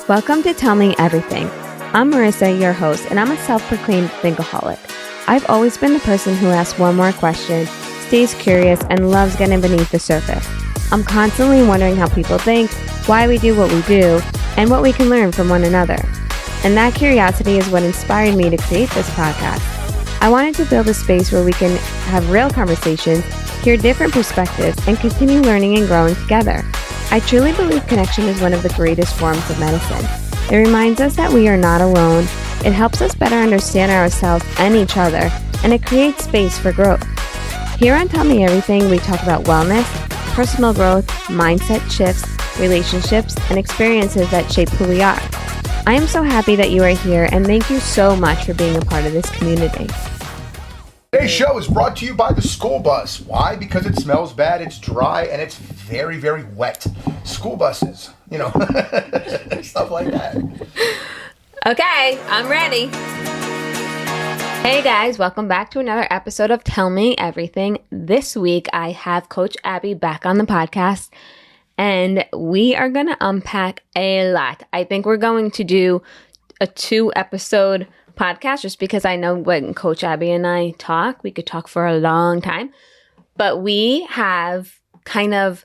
Welcome to Tell Me Everything. I'm Marissa, your host, and I'm a self-proclaimed thinkaholic. I've always been the person who asks one more question, stays curious, and loves getting beneath the surface. I'm constantly wondering how people think, why we do what we do, and what we can learn from one another. And that curiosity is what inspired me to create this podcast. I wanted to build a space where we can have real conversations, hear different perspectives, and continue learning and growing together. I truly believe connection is one of the greatest forms of medicine. It reminds us that we are not alone, it helps us better understand ourselves and each other, and it creates space for growth. Here on Tell Me Everything, we talk about wellness, personal growth, mindset shifts, relationships, and experiences that shape who we are. I am so happy that you are here, and thank you so much for being a part of this community. Today's show is brought to you by the school bus. Why? Because it smells bad, it's dry, and it's very, very wet. School buses, stuff like that. Okay, I'm ready. Hey guys, welcome back to another episode of Tell Me Everything. This week I have Coach Abby back on the podcast, and we are going to unpack a lot. I think we're going to do a 2-episode podcast just because I know when Coach Abby and I talk, we could talk for a long time. But we have kind of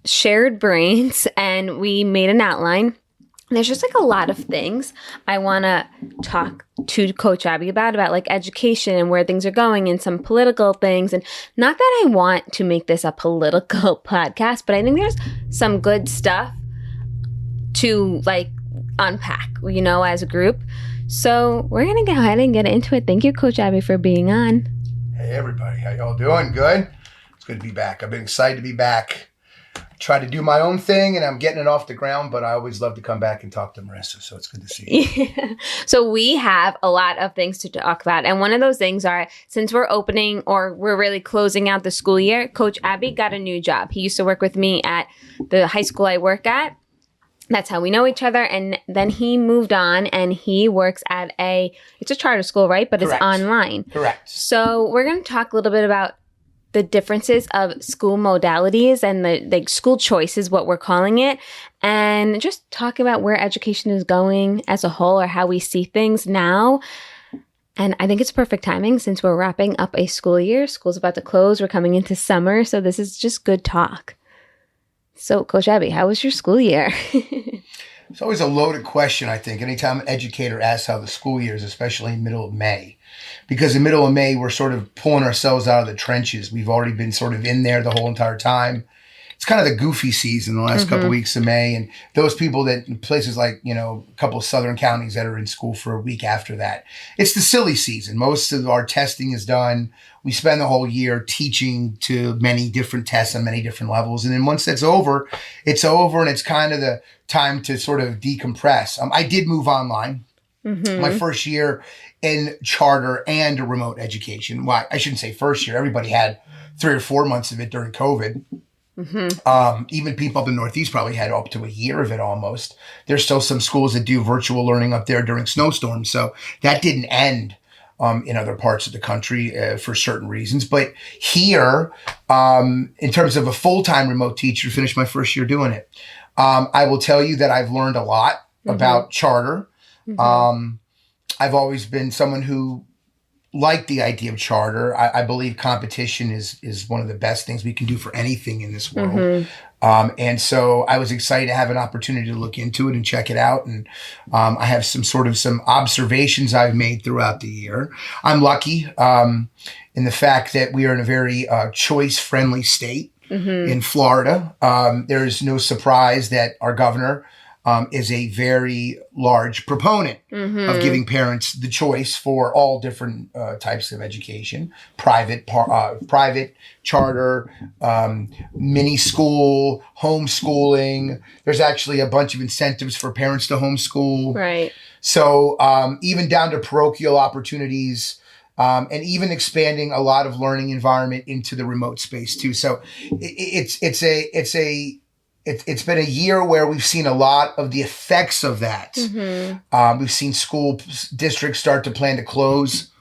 shared brains and we made an outline. There's just like a lot of things I want to talk to Coach Abby about like education and where things are going and some political things. And not that I want to make this a political podcast, but I think there's some good stuff to like unpack, as a group. So we're going to go ahead and get into it. Thank you, Coach Abby, for being on. Hey, everybody. How y'all doing? Good? It's good to be back. I've been excited to be back. Try to do my own thing, and I'm getting it off the ground, but I always love to come back and talk to Marissa, so it's good to see you. Yeah. So we have a lot of things to talk about, and one of those things are, since we're opening or we're really closing out the school year, Coach Abby got a new job. He used to work with me at the high school I work at. That's how we know each other. And then he moved on and he works at it's a charter school, right? But Correct. It's online. Correct. So we're going to talk a little bit about the differences of school modalities and the school choice is what we're calling it. And just talk about where education is going as a whole or how we see things now. And I think it's perfect timing since we're wrapping up a school year. School's about to close. We're coming into summer. So this is just good talk. So, Coach Abby, how was your school year? It's always a loaded question, I think, anytime an educator asks how the school year is, especially in the middle of May. Because in the middle of May, we're sort of pulling ourselves out of the trenches. We've already been sort of in there the whole entire time. It's kind of the goofy season the last couple of weeks of May. And those people that in places like, a couple of southern counties that are in school for a week after that. It's the silly season. Most of our testing is done. We spend the whole year teaching to many different tests on many different levels. And then once that's over, and it's kind of the time to sort of decompress. I did move online. My first year in charter and remote education. Well, I shouldn't say first year. Everybody had 3 or 4 months of it during COVID. Even people up in the Northeast probably had up to a year of it almost. There's still some schools that do virtual learning up there during snowstorms. So that didn't end in other parts of the country for certain reasons. But here, in terms of a full-time remote teacher, finished my first year doing it. I will tell you that I've learned a lot about charter. I've always been someone who liked the idea of charter. I believe competition is one of the best things we can do for anything in this world. And so I was excited to have an opportunity to look into it and check it out. And I have some observations I've made throughout the year. I'm lucky in the fact that we are in a very choice-friendly state in Florida. There's no surprise that our governor is a very large proponent of giving parents the choice for all different types of education, private, charter, mini school, homeschooling. There's actually a bunch of incentives for parents to homeschool. Right. So even down to parochial opportunities, and even expanding a lot of learning environment into the remote space too. So it's been a year where we've seen a lot of the effects of that. We've seen school districts start to plan to close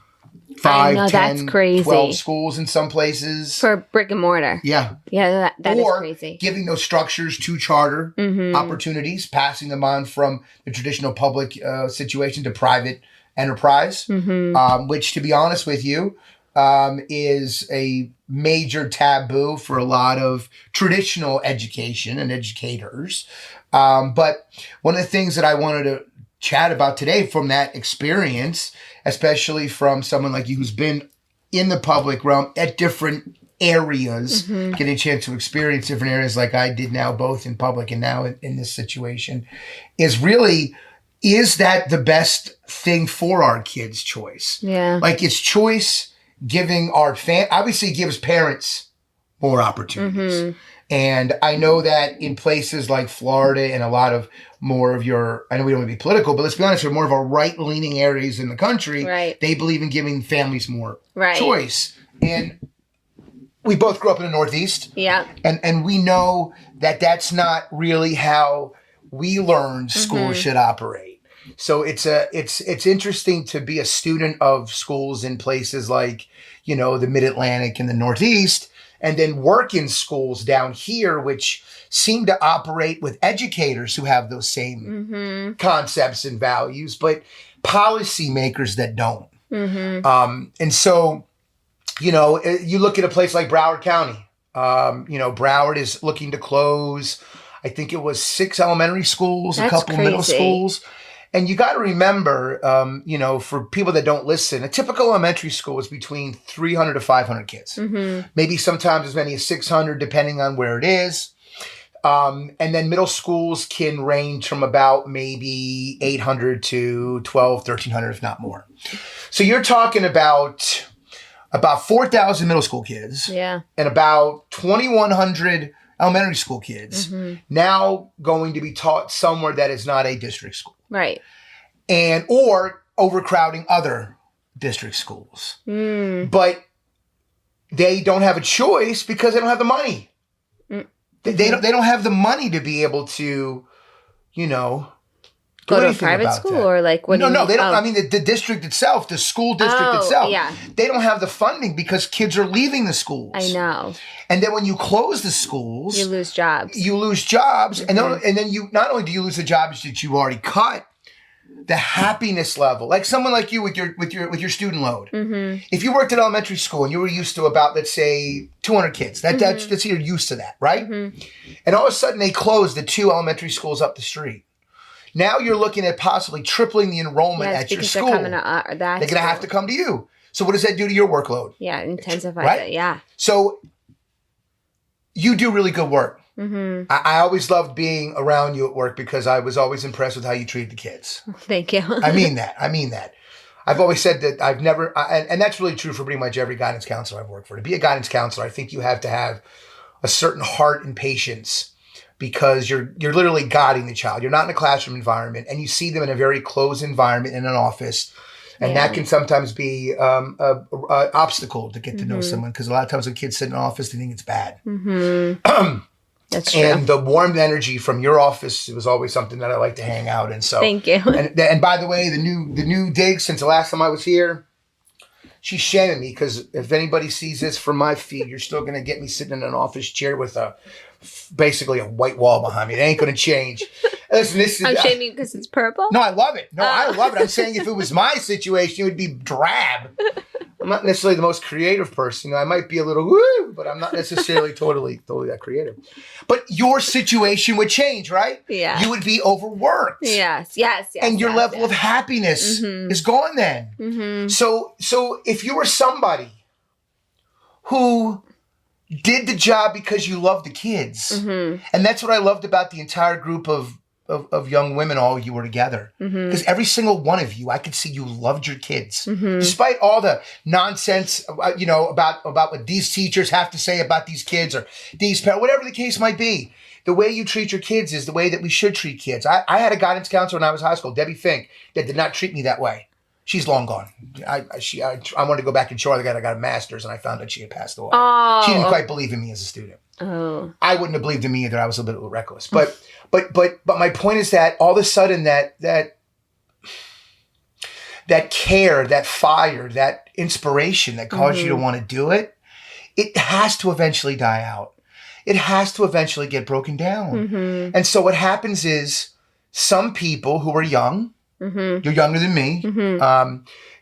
5, know, 10, that's crazy. 12 schools in some places. For brick and mortar. Yeah. Yeah, that is or crazy. giving those structures to charter opportunities, passing them on from the traditional public situation to private enterprise, which, to be honest with you, is a major taboo for a lot of traditional education and educators. But one of the things that I wanted to chat about today from that experience, especially from someone like you who's been in the public realm at different areas, getting a chance to experience different areas like I did now, both in public and now in this situation, is really, is that the best thing for our kids' choice? Yeah. Like, it's choice giving our obviously gives parents more opportunities. And I know that in places like Florida and a lot of more of your, I know we don't want to be political, but let's be honest, more of our right-leaning areas in the country, they believe in giving families more choice. And we both grew up in the Northeast. Yeah. And we know that that's not really how we learned school should operate. So it's interesting to be a student of schools in places like, you know, the Mid-Atlantic and the Northeast, and then work in schools down here, which seem to operate with educators who have those same concepts and values, but policymakers that don't. And so, you know, you look at a place like Broward County. You know, Broward is looking to close, I think it was 6 elementary schools, a couple middle schools. And you got to remember, you know, for people that don't listen, a typical elementary school is between 300 to 500 kids. Maybe sometimes as many as 600, depending on where it is. And then middle schools can range from about maybe 800 to 12, 1,300, if not more. So you're talking about 4,000 middle school kids and about 2,100 elementary school kids now going to be taught somewhere that is not a district school. Right. And or overcrowding other district schools. But they don't have a choice because they don't have the money. They don't have the money to be able to, you know, go to a private school or like what? No, they don't. I mean, the district itself, the school district itself, they don't have the funding because kids are leaving the schools. I know. And then when you close the schools, you lose jobs. And then you not only do you lose the jobs that you already cut, the happiness level, like someone like you with your student load. If you worked at elementary school and you were used to about, let's say, 200 kids, that's you're used to that, right? And all of a sudden they close the 2 elementary schools up the street. Now you're looking at possibly tripling the enrollment at your school. They're going to have to come to you. So what does that do to your workload? Yeah, intensify right? it. Yeah. So you do really good work. I always loved being around you at work because I was always impressed with how you treat the kids. Thank you. I mean that. I've always said that I've never, and that's really true for pretty much every guidance counselor I've worked for. To be a guidance counselor, I think you have to have a certain heart and patience because you're literally guiding the child. You're not in a classroom environment, and you see them in a very closed environment in an office. And that can sometimes be an obstacle to get to know someone because a lot of times when kids sit in an office, they think it's bad. That's true. And the warm energy from your office was always something that I like to hang out in. So thank you. And by the way, the new dig since the last time I was here, she's shaming me because if anybody sees this from my feed, you're still going to get me sitting in an office chair with basically a white wall behind me. It ain't going to change. Listen, I'm shaming you because it's purple? No, I love it. I love it. I'm saying if it was my situation, it would be drab. I'm not necessarily the most creative person. I might be a little woo, but I'm not necessarily totally that creative. But your situation would change, right? Yeah. You would be overworked. Yes. And your level of happiness is gone then. So if you were somebody who did the job because you loved the kids, and that's what I loved about the entire group of young women, all you were together. Because every single one of you, I could see you loved your kids. Despite all the nonsense, you know, about what these teachers have to say about these kids or these parents, whatever the case might be. The way you treat your kids is the way that we should treat kids. I had a guidance counselor when I was in high school, Debbie Fink, that did not treat me that way. She's long gone. I wanted to go back and show her that I got a master's, and I found out she had passed away. She didn't quite believe in me as a student. I wouldn't have believed in me either. I was a little reckless. But my point is that all of a sudden that that care, that fire, that inspiration that caused you to want to do it, it has to eventually die out. It has to eventually get broken down. And so what happens is some people who are young, you're younger than me,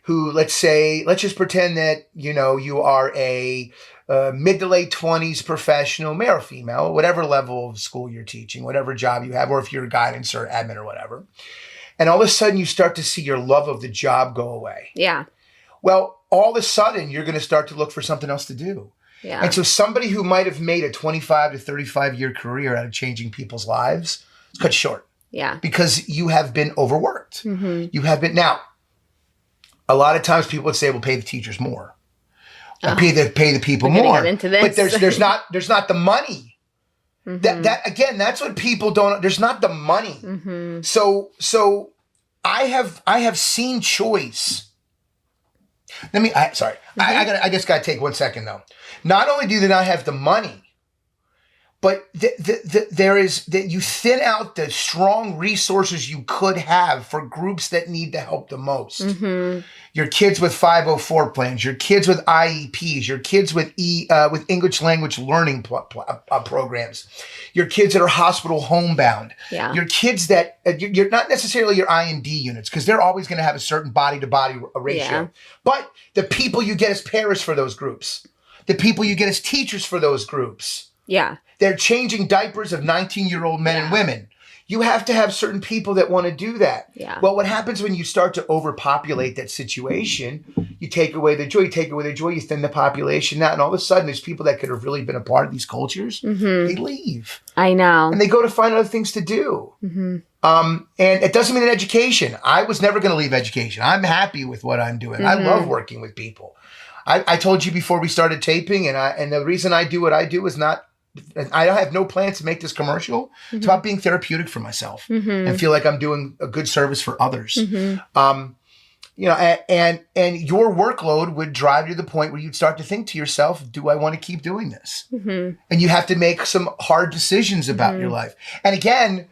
who let's just pretend that, you are a mid to late 20s professional, male or female, whatever level of school you're teaching, whatever job you have, or if you're guidance or admin or whatever. And all of a sudden you start to see your love of the job go away. Yeah. Well, all of a sudden you're going to start to look for something else to do. Yeah. And so somebody who might have made a 25 to 35 year career out of changing people's lives is cut short. Yeah. Because you have been overworked. You have been. Now, a lot of times people would say, well, pay the teachers more. Or pay the people more. Get into this. But there's not the money. That again, that's what people don't. There's not the money. So I have seen choice. I just got to take 1 second though. Not only do they not have the money, but there is that you thin out the strong resources you could have for groups that need the help the most. Your kids with 504 plans, your kids with IEPs, your kids with English language learning programs, your kids that are hospital homebound, your kids that you're not necessarily your IND units because they're always going to have a certain body to body ratio, but the people you get as parents for those groups, the people you get as teachers for those groups. Yeah. They're changing diapers of 19-year-old men and women. You have to have certain people that want to do that. Yeah. Well, what happens when you start to overpopulate that situation, you take away the joy, you thin the population out, and all of a sudden there's people that could have really been a part of these cultures. They leave. I know. And they go to find other things to do. And it doesn't mean in education. I was never going to leave education. I'm happy with what I'm doing. I love working with people. I told you before we started taping, and the reason I do what I do is not, I have no plans to make this commercial. It's about being therapeutic for myself and feel like I'm doing a good service for others. And your workload would drive you to the point where you'd start to think to yourself, do I want to keep doing this? And you have to make some hard decisions about your life. And again,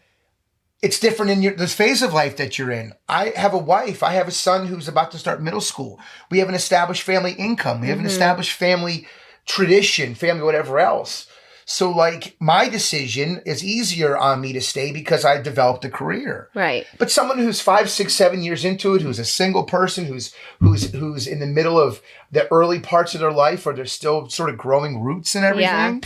it's different in this phase of life that you're in. I have a wife. I have a son who's about to start middle school. We have an established family income. We have an established family tradition, family whatever else. So like my decision is easier on me to stay because I developed a career. Right. But someone who's 5, 6, 7 years into it, who's a single person, who's in the middle of the early parts of their life, or they're still sort of growing roots and everything,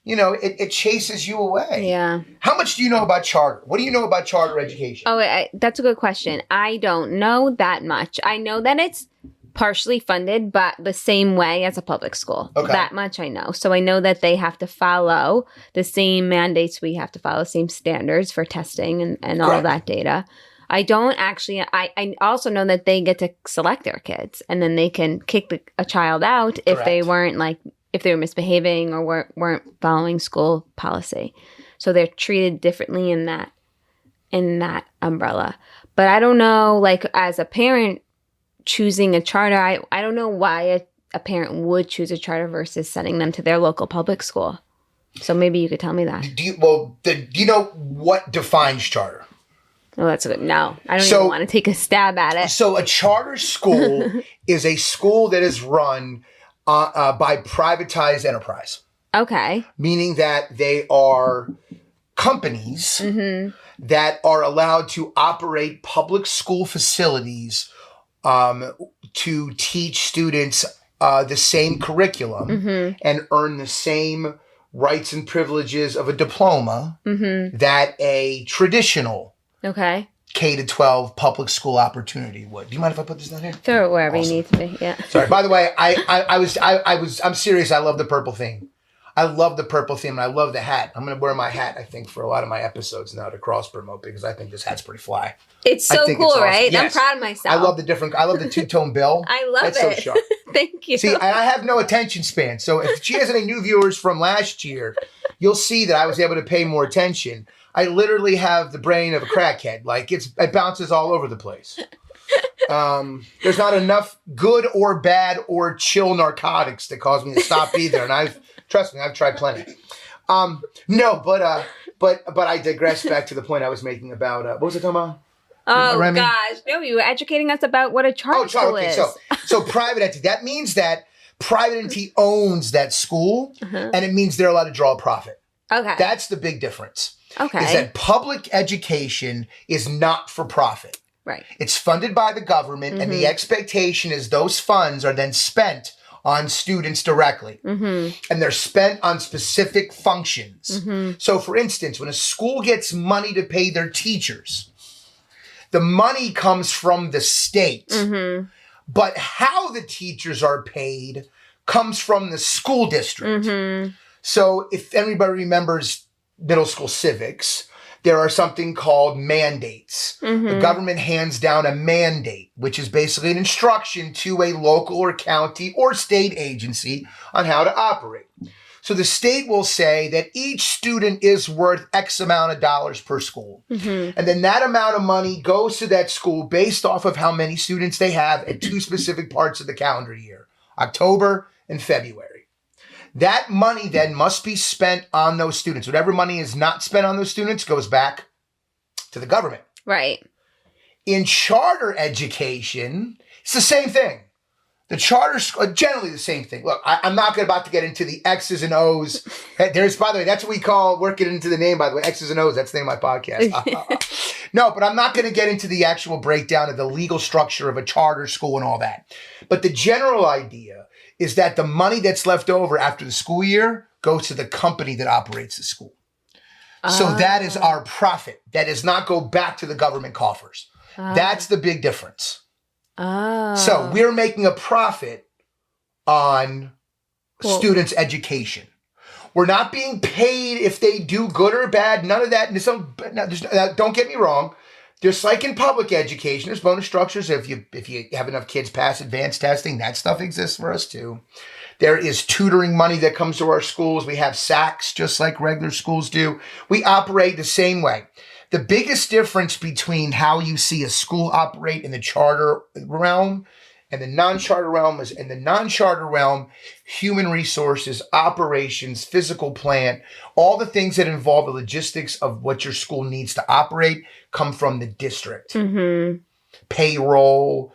it chases you away. Yeah. How much do you know about charter? What do you know about charter education? Oh, that's a good question. I don't know that much. I know that it's partially funded, but the same way as a public school. Okay. That much I know. So I know that they have to follow the same mandates we have to follow, same standards for testing and all that data. I don't actually, I also know that they get to select their kids and then they can kick a child out if they weren't if they were misbehaving or weren't following school policy. So they're treated differently in that umbrella. But I don't know, as a parent, choosing a charter, I don't know why a parent would choose a charter versus sending them to their local public school. So maybe you could tell me that. Do you know what defines charter? Oh, that's good. No, I don't even want to take a stab at it. So a charter school is a school that is run by privatized enterprise. Okay. Meaning that they are companies that are allowed to operate public school facilities to teach students the same curriculum and earn the same rights and privileges of a diploma that a traditional K-12 public school opportunity would. Do you mind if I put this down here? Throw it wherever you need to be. Yeah. Sorry. By the way, I'm serious. I love the purple theme. I love the purple theme and I love the hat. I'm going to wear my hat, I think, for a lot of my episodes now to cross promote because I think this hat's pretty fly. It's so cool, awesome. Right? Yes. I'm proud of myself. I love the two-tone bill. I love That's it. So sharp. Thank you. See, and I have no attention span. So if she has any new viewers from last year, you'll see that I was able to pay more attention. I literally have the brain of a crackhead. It bounces all over the place. There's not enough good or bad or chill narcotics to cause me to stop either. And trust me, I've tried plenty. But I digress back to the point I was making about, what was I talking about? Oh, Remy? gosh. No, you were educating us about what a charter school okay. is. So private entity, that means that private entity owns that school, and it means they're allowed to draw a profit. Okay. That's the big difference. Okay. Is that public education is not for profit. Right. It's funded by the government, and the expectation is those funds are then spent on students directly. And they're spent on specific functions. So, for instance, when a school gets money to pay their teachers, the money comes from the state. But how the teachers are paid comes from the school district. So if anybody remembers middle school civics, there are something called mandates. The government hands down a mandate, which is basically an instruction to a local or county or state agency on how to operate. So the state will say that each student is worth X amount of dollars per school. And then that amount of money goes to that school based off of how many students they have at two specific parts of the calendar year, October and February. That money then must be spent on those students. Whatever money is not spent on those students goes back to the government. Right. In charter education, it's the same thing. The charter school, generally the same thing. Look, I'm not about to get into the X's and O's. There's, by the way, that's what we call working into the name, by the way, X's and O's. That's the name of my podcast. No, but I'm not going to get into the actual breakdown of the legal structure of a charter school and all that. But the general idea is that the money that's left over after the school year goes to the company that operates the school. So that is our profit. That does not go back to the government coffers. That's the big difference. So we're making a profit on students' education. We're not being paid if they do good or bad. None of that. Don't get me wrong. Just like in public education, there's bonus structures. If you have enough kids pass advanced testing, that stuff exists for us too. There is tutoring money that comes to our schools. We have SACs just like regular schools do. We operate the same way. The biggest difference between how you see a school operate in the charter realm and the non-charter realm is in the non-charter realm, human resources, operations, physical plant, all the things that involve the logistics of what your school needs to operate come from the district. Payroll,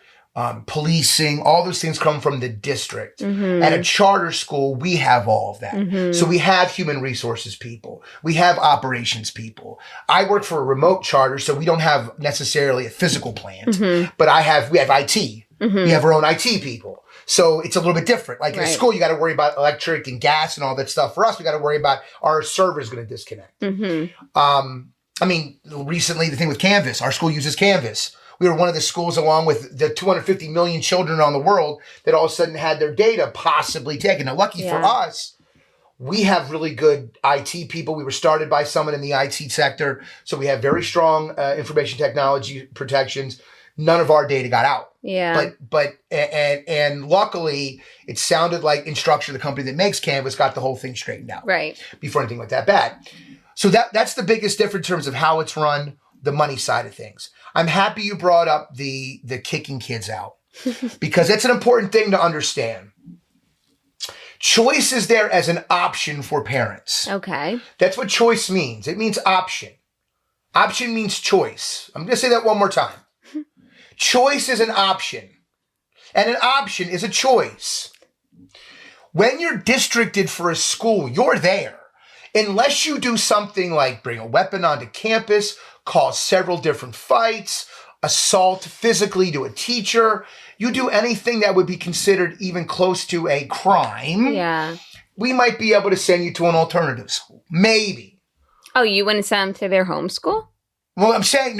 policing, all those things come from the district. At a charter school, we have all of that. So we have human resources people. We have operations people. I work for a remote charter, so we don't have necessarily a physical plant, but we have IT. We have our own IT people. So it's a little bit different. Like in a school, you got to worry about electric and gas and all that stuff. For us, we got to worry about our server's going to disconnect. I mean, recently, the thing with Canvas, our school uses Canvas. We were one of the schools along with the 250 million children around the world that all of a sudden had their data possibly taken. Now, lucky for us, we have really good IT people. We were started by someone in the IT sector. So we have very strong information technology protections. None of our data got out. But luckily, it sounded like Instructure, the company that makes Canvas, got the whole thing straightened out. Before anything went that bad. So that's the biggest difference in terms of how it's run, the money side of things. I'm happy you brought up the kicking kids out because it's an important thing to understand. Choice is there as an option for parents. Okay. That's what choice means. It means option. Option means choice. I'm going to say that one more time. Choice is an option, and an option is a choice. When you're districted for a school, you're there. Unless you do something like bring a weapon onto campus, cause several different fights, assault physically to a teacher, you do anything that would be considered even close to a crime, we might be able to send you to an alternative school. Maybe. Oh, you wouldn't send them to their home school? Well, I'm saying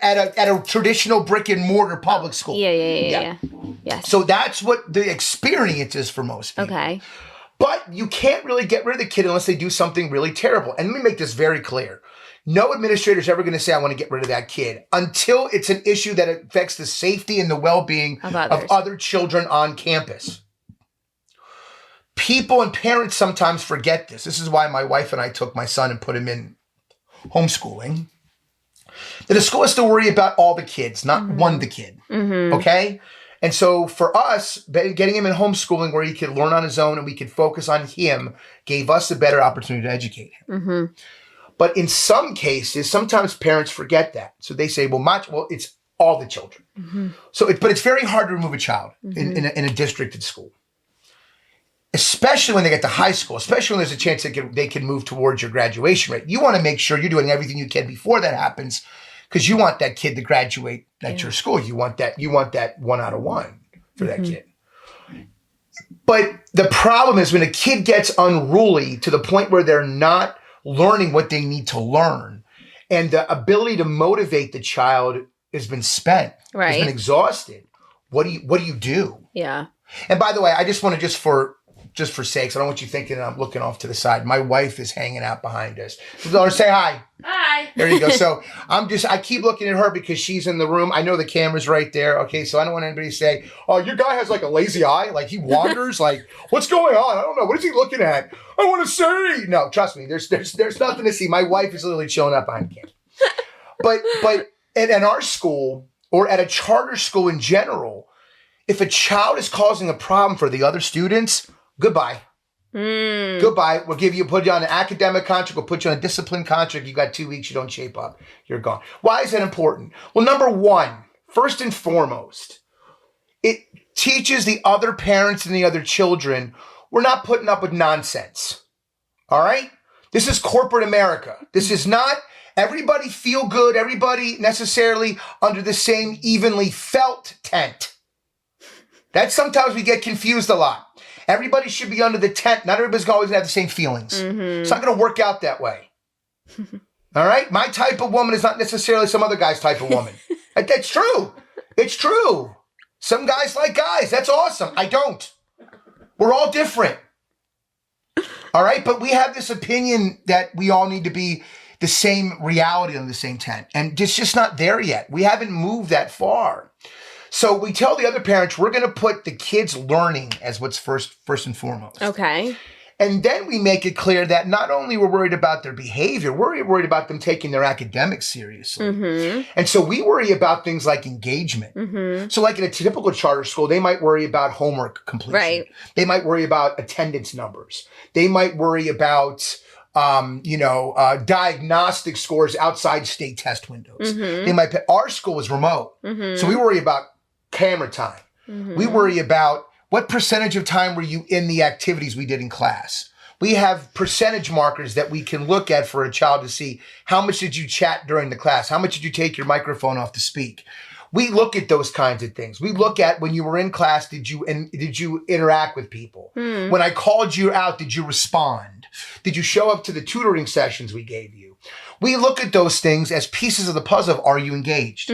at a traditional brick and mortar public school. Yeah. Yes. So that's what the experience is for most people. Okay. But you can't really get rid of the kid unless they do something really terrible. And let me make this very clear. No administrator is ever going to say, I want to get rid of that kid until it's an issue that affects the safety and the well-being of other children on campus. People and parents sometimes forget this. This is why my wife and I took my son and put him in homeschooling. That the school has to worry about all the kids, not one the kid. Okay? And so for us, getting him in homeschooling where he could learn on his own and we could focus on him gave us a better opportunity to educate him. But in some cases, sometimes parents forget that. So they say, well, it's all the children. But it's very hard to remove a child in a districted school, especially when they get to high school, especially when there's a chance they can move towards your graduation rate. You want to make sure you're doing everything you can before that happens, because you want that kid to graduate at your school. You want that 1 out of 1 for that kid. But the problem is when a kid gets unruly to the point where they're not learning what they need to learn, and the ability to motivate the child has been spent, has been exhausted. What do you do? Yeah. And by the way, I just want to, just for sakes, I don't want you thinking that I'm looking off to the side. My wife is hanging out behind us. Say hi. Hi. There you go. So I keep looking at her because she's in the room. I know the camera's right there. Okay. So I don't want anybody to say, oh, your guy has like a lazy eye. Like he wanders. Like, what's going on? I don't know. What is he looking at? I want to see. No, trust me. There's nothing to see. My wife is literally chilling up behind the camera. But at our school, or at a charter school in general, if a child is causing a problem for the other students, goodbye. Goodbye. We'll put you on an academic contract. We'll put you on a discipline contract. You got 2 weeks. You don't shape up. You're gone. Why is that important? Well, number one, first and foremost, it teaches the other parents and the other children we're not putting up with nonsense. All right? This is corporate America. This is not everybody feel good, everybody necessarily under the same evenly felt tent. That sometimes we get confused a lot. Everybody should be under the tent. Not everybody's always going to have the same feelings. It's not going to work out that way. All right? My type of woman is not necessarily some other guy's type of woman. That's true. It's true. Some guys like guys. That's awesome. I don't. We're all different. All right? But we have this opinion that we all need to be the same reality on the same tent. And it's just not there yet. We haven't moved that far. So we tell the other parents, we're going to put the kids' learning as what's first and foremost. Okay. And then we make it clear that not only we're worried about their behavior, we're worried about them taking their academics seriously. And so we worry about things like engagement. So like in a typical charter school, they might worry about homework completion. Right. They might worry about attendance numbers. They might worry about diagnostic scores outside state test windows. They might our school is remote. So we worry about camera time. We worry about what percentage of time were you in the activities we did in class. We have percentage markers that we can look at for a child to see how much did you chat during the class? How much did you take your microphone off to speak? We look at those kinds of things. We look at when you were in class, did you interact with people? When I called you out, did you respond? Did you show up to the tutoring sessions we gave you? We look at those things as pieces of the puzzle of, are you engaged?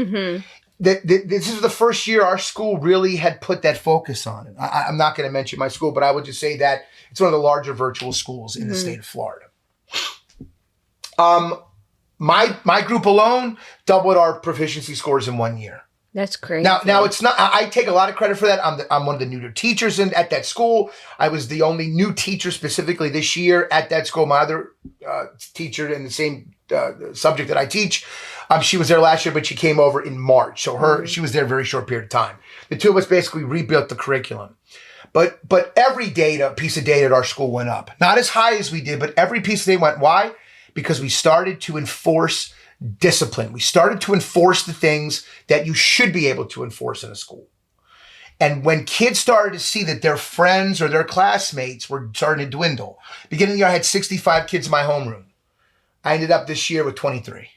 This is the first year our school really had put that focus on it. I'm not going to mention my school, but I would just say that it's one of the larger virtual schools in the state of Florida. My group alone doubled our proficiency scores in 1 year. That's crazy. Now it's not. I take a lot of credit for that. I'm one of the new teachers at that school. I was the only new teacher specifically this year at that school. My other teacher in the same subject that I teach, she was there last year, but she came over in March. So she was there a very short period of time. The two of us basically rebuilt the curriculum. But every piece of data at our school went up. Not as high as we did, but every piece of data went. Why? Because we started to enforce discipline. We started to enforce the things that you should be able to enforce in a school. And when kids started to see that their friends or their classmates were starting to dwindle, beginning of the year, I had 65 kids in my homeroom. I ended up this year with 23.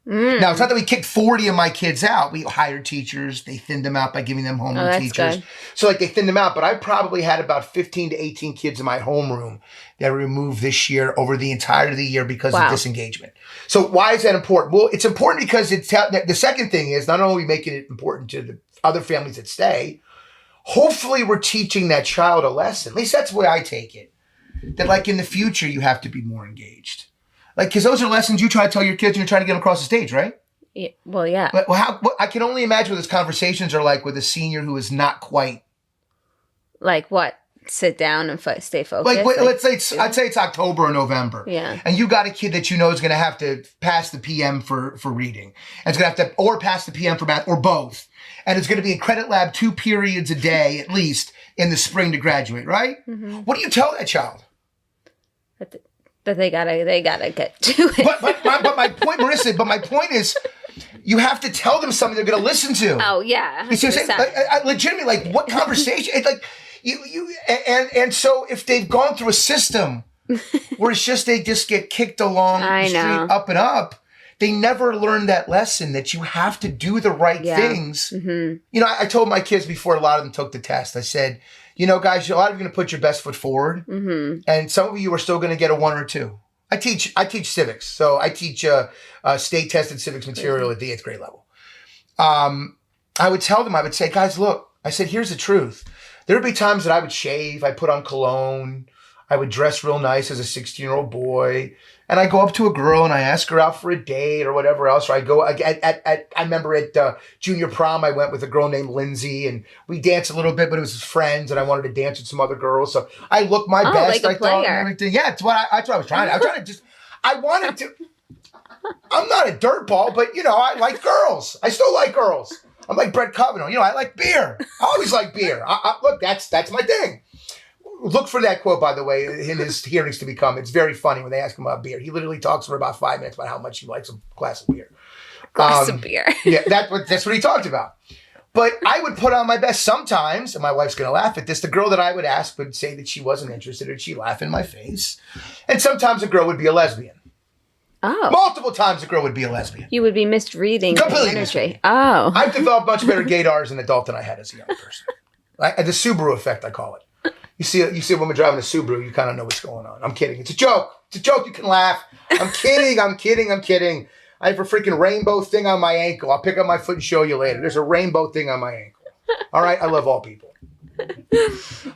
Now, it's not that we kicked 40 of my kids out. We hired teachers. They thinned them out by giving them homeroom teachers. Good. So they thinned them out. But I probably had about 15 to 18 kids in my homeroom that were removed this year over the entirety of the year because of disengagement. So why is that important? Well, it's important because the second thing is not only are we making it important to the other families that stay, hopefully we're teaching that child a lesson. At least that's the way I take it. That like in the future, you have to be more engaged. Like, because those are lessons you try to tell your kids when you're trying to get them across the stage, right? Yeah, well, yeah. I can only imagine what those conversations are like with a senior who is not quite. Like what? Sit down and stay focused? Let's say I'd say it's October or November. Yeah. And you got a kid that you know is going to have to pass the PM for reading. And it's going to have to, or pass the PM for math, or both. And it's going to be in credit lab 2 periods a day, at least, in the spring to graduate, right? What do you tell that child? But they gotta get to it. But my point, Marissa, my point is, you have to tell them something they're going to listen to. Oh yeah, you see what I'm saying? Like, legitimately, like what conversation? It's like and so if they've gone through a system where they just get kicked along the street up and up, they never learn that lesson that you have to do the right things. Mm-hmm. You know, I told my kids before a lot of them took the test, I said, you know, guys, a lot of you are going to put your best foot forward, and some of you are still going to get a 1 or 2. I teach civics, so I teach state tested civics material at the 8th grade level. I would tell them, I would say, guys, look, I said, here's the truth. There would be times that I would shave, I put on cologne, I would dress real nice as a 16-year-old boy, and I go up to a girl and I ask her out for a date or whatever else. Or I remember at junior prom, I went with a girl named Lindsay, and we danced a little bit, but it was his friends, and I wanted to dance with some other girls. So I looked my best. Like a player. And everything. Yeah, that's what I was trying. I wanted to. I'm not a dirtball, but you know, I like girls. I still like girls. I'm like Brett Kavanaugh. You know, I like beer. I always like beer. Look, that's my thing. Look for that quote, by the way, in his hearings to become. It's very funny when they ask him about beer. He literally talks for about 5 minutes about how much he likes a glass of beer. Glass of beer. Yeah, that's what he talked about. But I would put on my best sometimes, and my wife's going to laugh at this. The girl that I would ask would say that she wasn't interested, and she'd laugh in my face. And sometimes a girl would be a lesbian. Oh. Multiple times a girl would be a lesbian. You would be misreading the energy. Misreading. Oh. I've developed much better gaydar as an adult than I had as a young person. The Subaru effect, I call it. You see a woman driving a Subaru, you kind of know what's going on. I'm kidding. It's a joke. It's a joke. You can laugh. I'm kidding. I'm kidding. I have a freaking rainbow thing on my ankle. I'll pick up my foot and show you later. There's a rainbow thing on my ankle. All right? I love all people.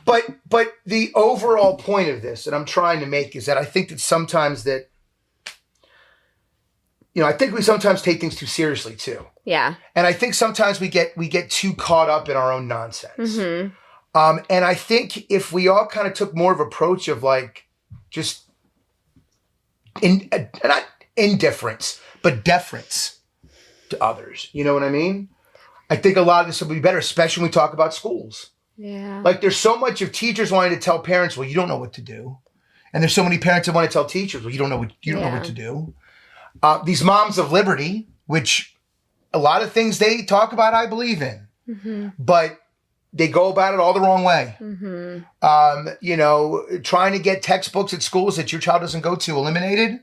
But the overall point of this that I'm trying to make is that I think that sometimes that, you know, I think we sometimes take things too seriously too. Yeah. And I think sometimes we get too caught up in our own nonsense. Mm-hmm. And I think if we all kind of took more of an approach of like just not indifference, but deference to others, you know what I mean? I think a lot of this will be better, especially when we talk about schools. Yeah. Like there's so much of teachers wanting to tell parents, well, you don't know what to do. And there's so many parents that want to tell teachers, well, you don't know what to do. These moms of liberty, which a lot of things they talk about, I believe in, but they go about it all the wrong way. Mm-hmm. You know, trying to get textbooks at schools that your child doesn't go to eliminated.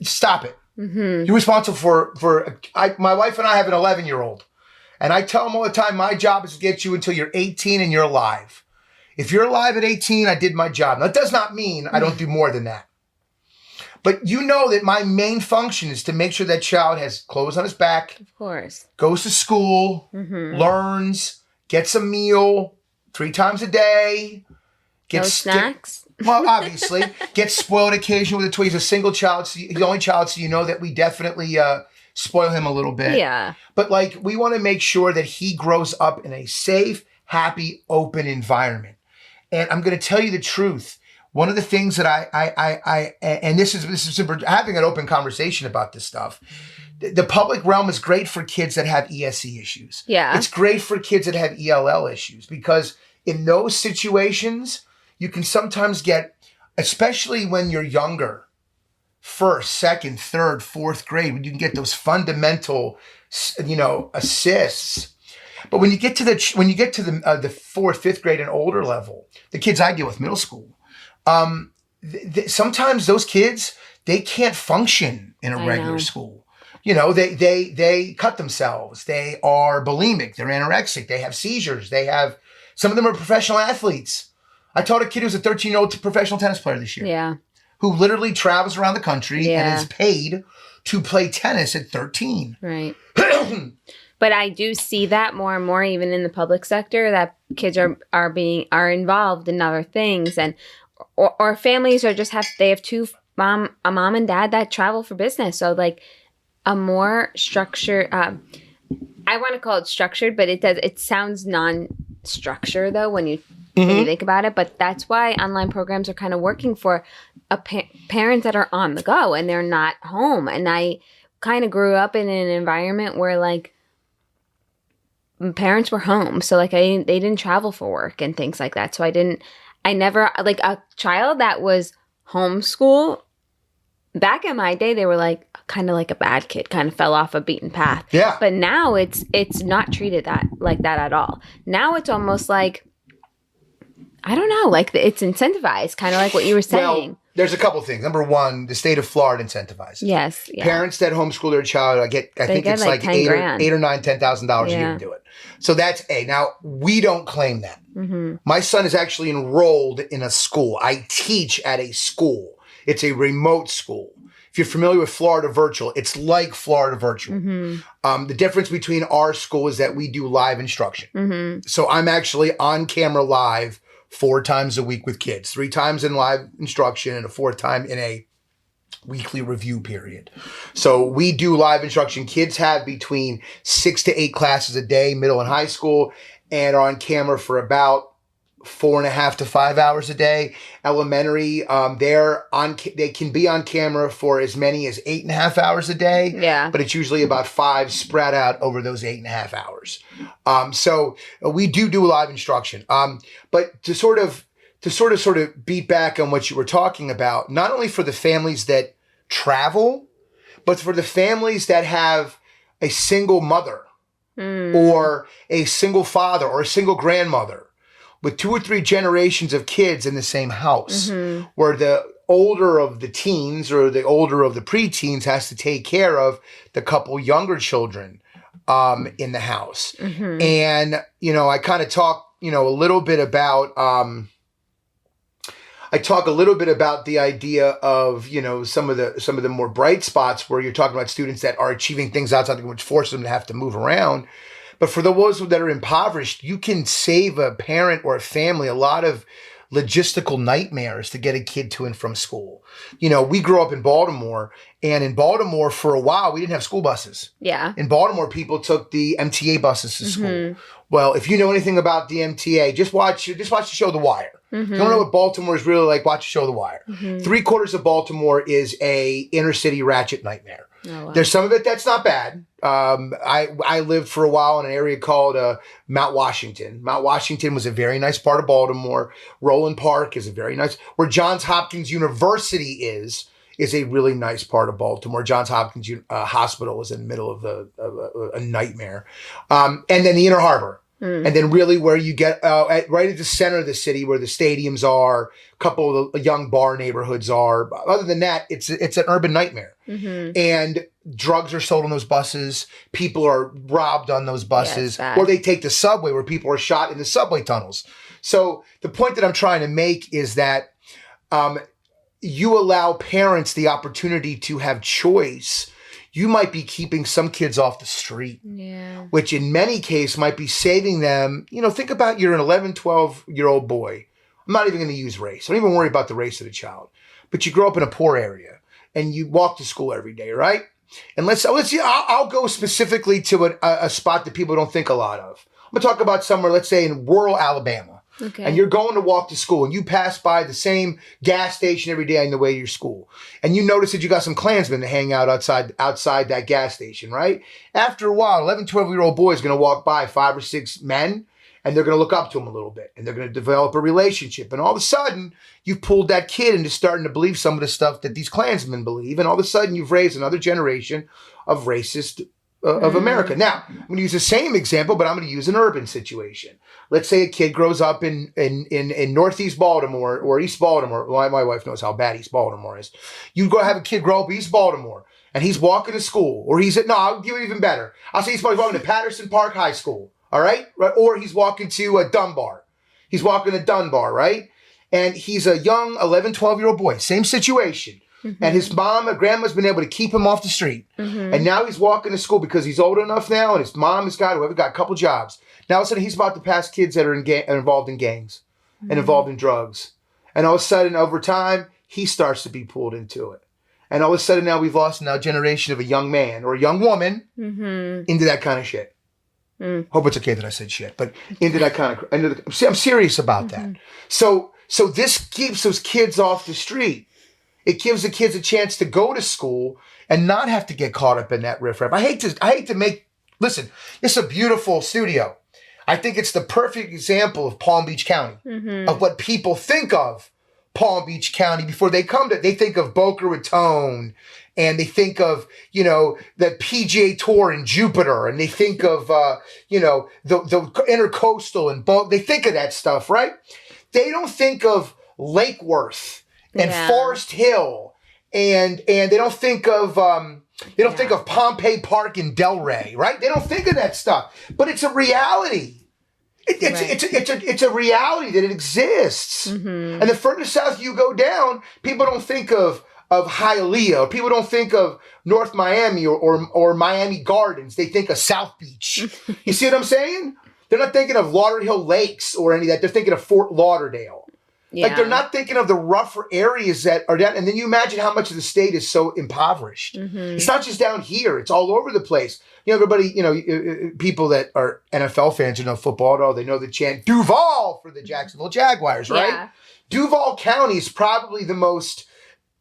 Stop it. Mm-hmm. You're responsible for my wife and I have an 11-year-old. And I tell them all the time, my job is to get you until you're 18 and you're alive. If you're alive at 18, I did my job. Now, that does not mean I don't do more than that. But you know that my main function is to make sure that child has clothes on his back. Of course. Goes to school, learns, gets a meal 3 times a day. No snacks? Well, obviously. Gets spoiled occasionally with a toy. He's a single child, the only child, so you know that we definitely spoil him a little bit. Yeah. But like, we want to make sure that he grows up in a safe, happy, open environment. And I'm going to tell you the truth. One of the things that I and this is having an open conversation about this stuff. The public realm is great for kids that have ESE issues. Yeah. It's great for kids that have ELL issues because in those situations, you can sometimes get, especially when you're younger, 1st, 2nd, 3rd, 4th grade, when you can get those fundamental, you know, assists. But when you get to the 4th, 5th grade and older level, the kids I deal with, middle school, sometimes those kids, they can't function in a regular school. You know, they cut themselves. They are bulimic. They're anorexic. They have seizures. Some of them are professional athletes. I taught a kid who's a 13-year-old professional tennis player this year. Yeah. Who literally travels around the country and is paid to play tennis at 13. Right. But I do see that more and more, even in the public sector, that kids are involved in other things, and or families are they have a mom and dad that travel for business. So like a more structured, I want to call it structured, but it sounds non-structure though when you think about it. But that's why online programs are kind of working for parents that are on the go and they're not home. And I kind of grew up in an environment where like parents were home. So like they didn't travel for work and things like that. So I never, like a child that was homeschool back in my day, they were like kind of like a bad kid, kind of fell off a beaten path. Yeah. But now it's not treated like that at all. Now it's almost like, I don't know, like it's incentivized, kind of like what you were saying. Well, there's a couple things. Number one, the state of Florida incentivizes. Yes. Yeah. Parents that homeschool their child, I think it's like $8 or $9, $10,000 a year to do it. So that's A. Now, we don't claim that. Mm-hmm. My son is actually enrolled in a school. I teach at a school. It's a remote school. If you're familiar with Florida Virtual, it's like Florida Virtual. Mm-hmm. The difference between our school is that we do live instruction. Mm-hmm. So I'm actually on camera live 4 times a week with kids, 3 times in live instruction and a 4th time in a weekly review period. So we do live instruction. Kids have between 6 to 8 classes a day, middle and high school, and are on camera for about 4.5 to 5 hours a day. Elementary, they can be on camera for as many as 8.5 hours a day. Yeah. But it's usually about 5 spread out over those 8.5 hours. So we do live instruction. But to sort of beat back on what you were talking about, not only for the families that travel, but for the families that have a single mother or a single father or a single grandmother with 2 or 3 generations of kids in the same house, where the older of the teens or the older of the preteens has to take care of the couple younger children in the house. And, I kind of talk, a little bit about, the idea of, some of the more bright spots where you're talking about students that are achieving things outside, which forces them to have to move around. But for those that are impoverished, you can save a parent or a family a lot of logistical nightmares to get a kid to and from school. We grew up in Baltimore, and in Baltimore for a while, we didn't have school buses. Yeah. In Baltimore, people took the MTA buses to school. Well, if you know anything about the MTA, just watch the show The Wire. If you don't know what Baltimore is really like, watch the show The Wire. 3/4 of Baltimore is a inner city ratchet nightmare. Oh, wow. There's some of it that's not bad. I lived for a while in an area called Mount Washington. Mount Washington was a very nice part of Baltimore. Roland Park is a very nice, where Johns Hopkins University is a really nice part of Baltimore. Johns Hopkins Hospital is in the middle of a nightmare. And then the Inner Harbor. And then really where you get right at the center of the city where the stadiums are, a couple of the young bar neighborhoods are. Other than that, it's an urban nightmare. And drugs are sold on those buses. People are robbed on those buses. Or they take the subway where people are shot in the subway tunnels. So the point that I'm trying to make is that you allow parents the opportunity to have choice. You might be keeping some kids off the street, which in many cases might be saving them. Think about you're an 11, 12-year-old boy. I'm not even going to use race. Don't even worry about the race of the child. But you grow up in a poor area and you walk to school every day, right? And I'll go specifically to a spot that people don't think a lot of. I'm going to talk about somewhere, let's say in rural Alabama. Okay. And you're going to walk to school and you pass by the same gas station every day on the way to your school. And you notice that you got some Klansmen to hang out outside that gas station, right? After a while, 11, 12-year-old boy is going to walk by 5 or 6 men and they're going to look up to him a little bit and they're going to develop a relationship. And all of a sudden, you've pulled that kid into starting to believe some of the stuff that these Klansmen believe. And all of a sudden, you've raised another generation of racist of America. Now, I'm going to use the same example, but I'm going to use an urban situation. Let's say a kid grows up in Northeast Baltimore or East Baltimore. Well, my wife knows how bad East Baltimore is. You go have a kid grow up in East Baltimore, and he's walking to school, or I'll give you even better. I'll say he's walking to Patterson Park High School, all right? Or he's walking to Dunbar. He's walking to Dunbar, right? And he's a young 11, 12-year-old boy. Same situation. And his mom or grandma's been able to keep him off the street. And now he's walking to school because he's old enough now, and his mom has got a couple jobs. Now all of a sudden he's about to pass kids that are involved in gangs and involved in drugs. And all of a sudden, over time, he starts to be pulled into it. And all of a sudden now we've lost a generation of a young man or a young woman into that kind of shit. Hope it's okay that I said shit, but into that kind of, I'm serious about that. So this keeps those kids off the street. It gives the kids a chance to go to school and not have to get caught up in that riffraff. I hate to make, listen, it's a beautiful studio. I think it's the perfect example of Palm Beach County, of what people think of Palm Beach County before they come to, they think of Boca Raton, and they think of, the PGA Tour in Jupiter, and they think of, the Intercoastal and they think of that stuff, right? They don't think of Lake Worth and Forest Hill, and they don't think of, think of Pompey Park in Delray, right? They don't think of that stuff, but it's a reality. It's a reality that it exists. Mm-hmm. And the further south you go down, people don't think of Hialeah, or people don't think of North Miami or Miami Gardens. They think of South Beach. You see what I'm saying? They're not thinking of Lauderhill Lakes or any of that. They're thinking of Fort Lauderdale. Yeah. Like, they're not thinking of the rougher areas that are down. And then you imagine how much of the state is so impoverished. Mm-hmm. It's not just down here. It's all over the place. Everybody, people that are NFL fans who know football, they know the chant Duval for the Jacksonville Jaguars, right? Yeah. Duval County is probably the most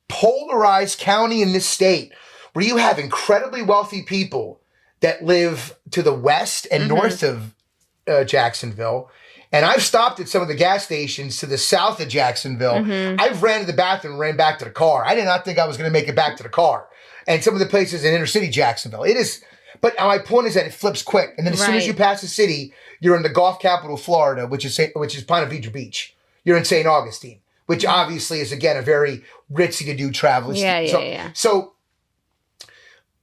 polarized county in this state, where you have incredibly wealthy people that live to the west and north of Jacksonville. And I've stopped at some of the gas stations to the south of Jacksonville. Mm-hmm. I've ran to the bathroom and ran back to the car. I did not think I was going to make it back to the car. And some of the places in inner city Jacksonville, it is. But my point is that it flips quick. And then as soon as you pass the city, you're in the Gulf capital of Florida, which is Ponte Vedra Beach. You're in St. Augustine, which obviously is, again, a very ritzy to do travel. So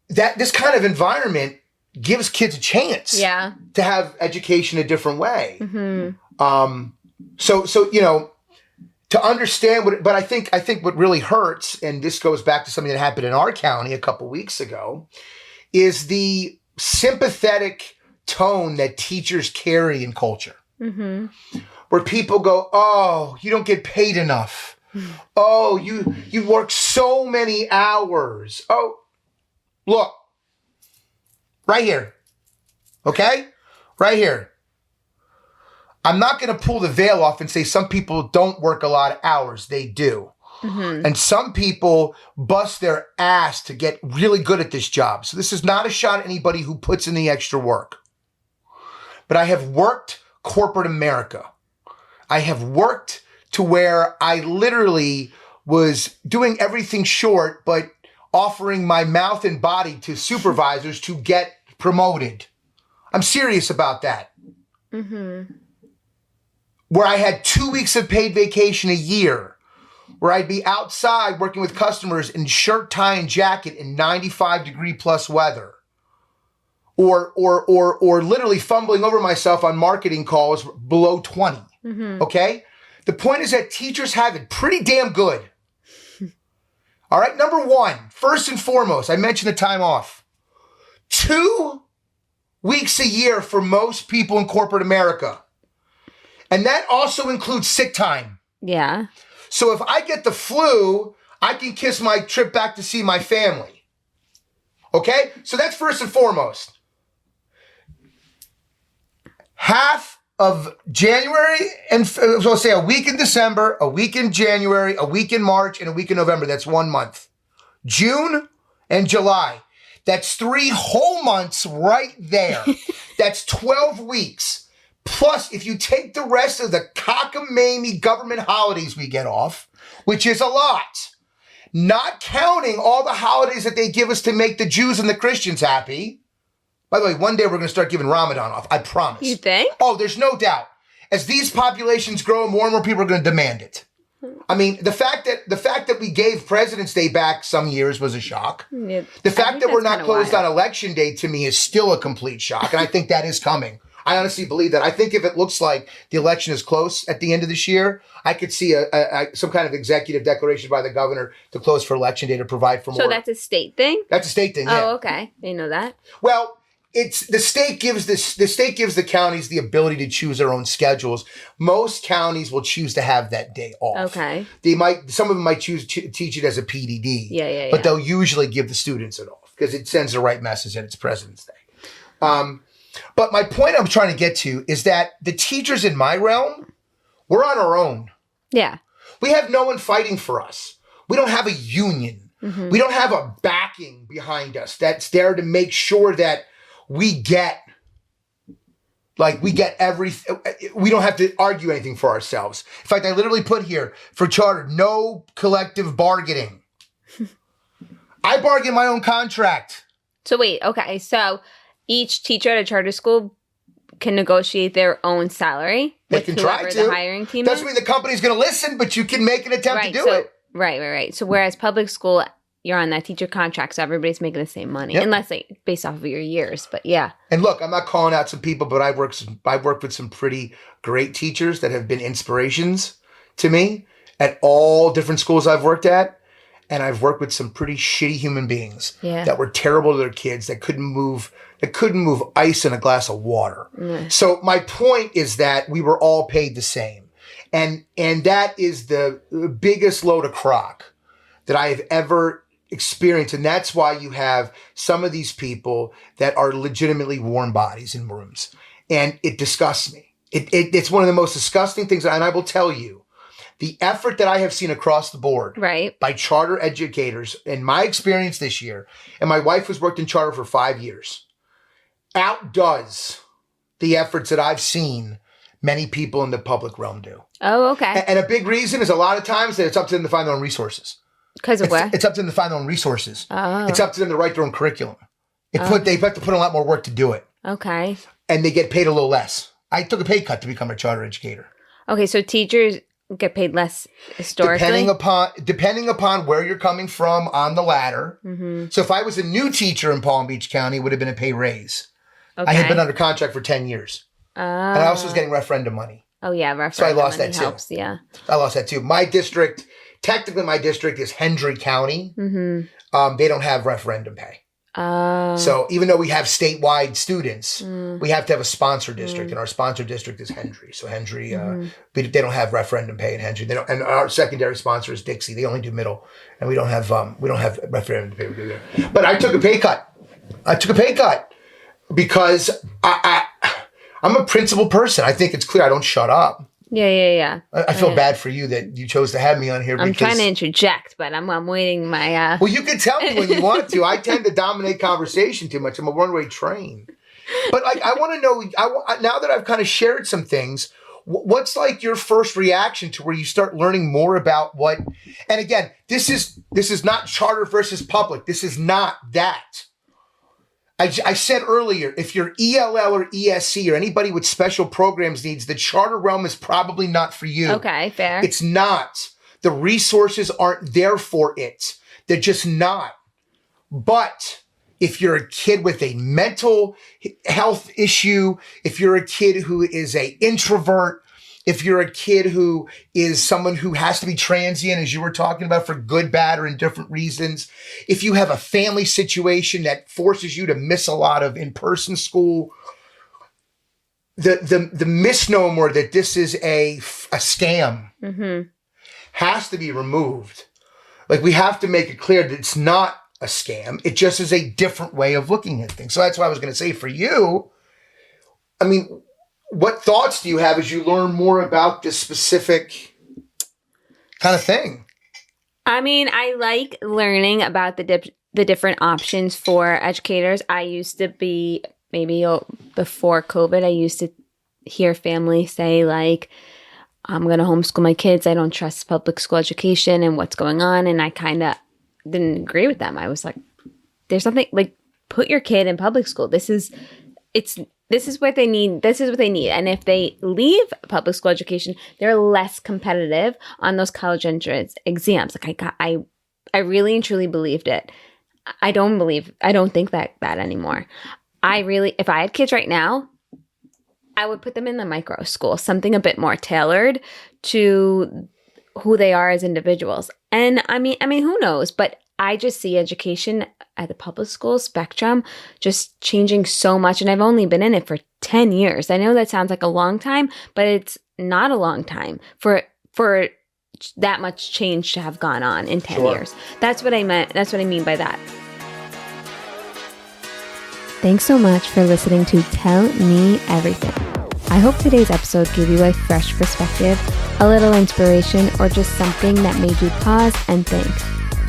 that this kind of environment gives kids a chance to have education a different way. Mm-hmm. So to understand but I think what really hurts, and this goes back to something that happened in our county a couple weeks ago, is the sympathetic tone that teachers carry in culture. Mm-hmm. Where people go, oh, you don't get paid enough. Oh, you work so many hours. Oh, look, right here. Okay? Right here. I'm not going to pull the veil off and say some people don't work a lot of hours. They do. Mm-hmm. And some people bust their ass to get really good at this job. So this is not a shot at anybody who puts in the extra work. But I have worked corporate America. I have worked to where I literally was doing everything short, but offering my mouth and body to supervisors to get promoted. I'm serious about that. Mm-hmm. Where I had 2 weeks of paid vacation a year, where I'd be outside working with customers in shirt, tie, and jacket in 95-degree plus weather. Or literally fumbling over myself on marketing calls below 20. Mm-hmm. Okay? The point is that teachers have it pretty damn good. All right? Number one, first and foremost, I mentioned the time off. 2 weeks a year for most people in corporate America. And that also includes sick time. Yeah. So if I get the flu, I can kiss my trip back to see my family. Okay? So that's first and foremost. Half of January, and so I'll say a week in December, a week in January, a week in March, and a week in November. That's 1 month. June and July. That's 3 whole months right there. That's 12 weeks. Plus, if you take the rest of the cockamamie government holidays we get off, which is a lot, not counting all the holidays that they give us to make the Jews and the Christians happy. By the way, one day we're going to start giving Ramadan off. I promise. You think? Oh, there's no doubt. As these populations grow, more and more people are going to demand it. I mean, the fact that we gave President's Day back some years was a shock. Yeah, the fact that we're not closed on Election Day, to me, is still a complete shock. And I think that is coming. I honestly believe that. I think if it looks like the election is close at the end of this year, I could see some kind of executive declaration by the governor to close for Election Day to provide for more. So that's a state thing? That's a state thing, yeah. Oh, okay. I didn't know that. Well, the state gives the counties the ability to choose their own schedules. Most counties will choose to have that day off. Okay. Some of them might choose to teach it as a PDD. Yeah. But they'll usually give the students it off because it sends the right message that it's President's Day. But my point I'm trying to get to is that the teachers in my realm, we're on our own. Yeah. We have no one fighting for us. We don't have a union. Mm-hmm. We don't have a backing behind us that's there to make sure that we get Like we get we don't have to argue anything for ourselves. In fact, I literally put here for charter, no collective bargaining. I bargain my own contract. So wait, okay. So each teacher at a charter school can negotiate their own salary They can try to. The hiring team Doesn't mean the company's going to listen, but you can make an attempt to do it. Right. So whereas public school, you're on that teacher contract, so everybody's making the same money, unless based off of your years. But yeah. And look, I'm not calling out some people, but I've worked with some pretty great teachers that have been inspirations to me at all different schools I've worked at. And I've worked with some pretty shitty human beings that were terrible to their kids, that couldn't move ice in a glass of water. So my point is that we were all paid the same. And that is the biggest load of crock that I have ever experienced. And that's why you have some of these people that are legitimately warm bodies in rooms. And it disgusts me. It's one of the most disgusting things. And I will tell you, the effort that I have seen across the board by charter educators, in my experience this year, and my wife has worked in charter for 5 years, outdoes the efforts that I've seen many people in the public realm do. Oh, okay. And a big reason is a lot of times that it's up to them to find their own resources. Because of what? It's up to them to find their own resources. Oh. It's up to them to write their own curriculum. They have to put in a lot more work to do it. Okay. And they get paid a little less. I took a pay cut to become a charter educator. Okay, so teachers get paid less historically? Depending upon where you're coming from on the ladder. Mm-hmm. So if I was a new teacher in Palm Beach County, it would have been a pay raise. Okay. I had been under contract for 10 years. And I also was getting referendum money. Oh, yeah, referendum so I lost money that too. Helps, yeah. I lost that too. Technically my district is Hendry County. Mm-hmm. They don't have referendum pay. Oh. So even though we have statewide students, we have to have a sponsor district, and our sponsor district is Hendry. So Hendry, they don't have referendum pay in Hendry. They don't, and our secondary sponsor is Dixie. They only do middle, and we don't have referendum pay there. But I took a pay cut. Because I'm a principled person. I think it's clear I don't shut up. Yeah. I feel bad for you that you chose to have me on here. I'm trying to interject, but I'm waiting my... Well, you can tell me when you want to. I tend to dominate conversation too much. I'm a one-way train. But I want to know, now that I've kind of shared some things, what's like your first reaction to where you start learning more about what... And again, this is not charter versus public. This is not that. I said earlier, if you're ELL or ESC or anybody with special programs needs, the charter realm is probably not for you. Okay, fair. It's not. The resources aren't there for it. They're just not. But if you're a kid with a mental health issue, if you're a kid who is an introvert, if you're a kid who is someone who has to be transient, as you were talking about, for good, bad, or indifferent reasons, if you have a family situation that forces you to miss a lot of in-person school, the misnomer that this is a scam has to be removed. Like, we have to make it clear that it's not a scam. It just is a different way of looking at things. So that's what I was going to say for you. I mean, what thoughts do you have as you learn more about this specific kind of thing? I mean, I like learning about the different options for educators. I used to be, maybe before COVID, I used to hear families say, like, I'm going to homeschool my kids. I don't trust public school education and what's going on. And I kind of didn't agree with them. I was like, there's something, like, put your kid in public school. This is what they need. This is what they need. And if they leave public school education, they're less competitive on those college entrance exams. Like, I really and truly believed it. I don't think that anymore. If I had kids right now, I would put them in the micro school, something a bit more tailored to who they are as individuals. And I mean, who knows? But I just see education at the public school spectrum just changing so much. And I've only been in it for 10 years. I know that sounds like a long time, but it's not a long time for that much change to have gone on in 10 years. That's what I meant. That's what I mean by that. Thanks so much for listening to Tell Me Everything. I hope today's episode gave you a fresh perspective, a little inspiration, or just something that made you pause and think.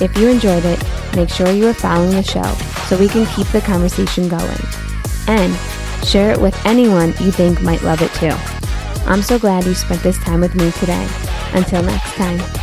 If you enjoyed it, make sure you are following the show so we can keep the conversation going. And Share it with anyone you think might love it too. I'm so glad you spent this time with me today. Until next time.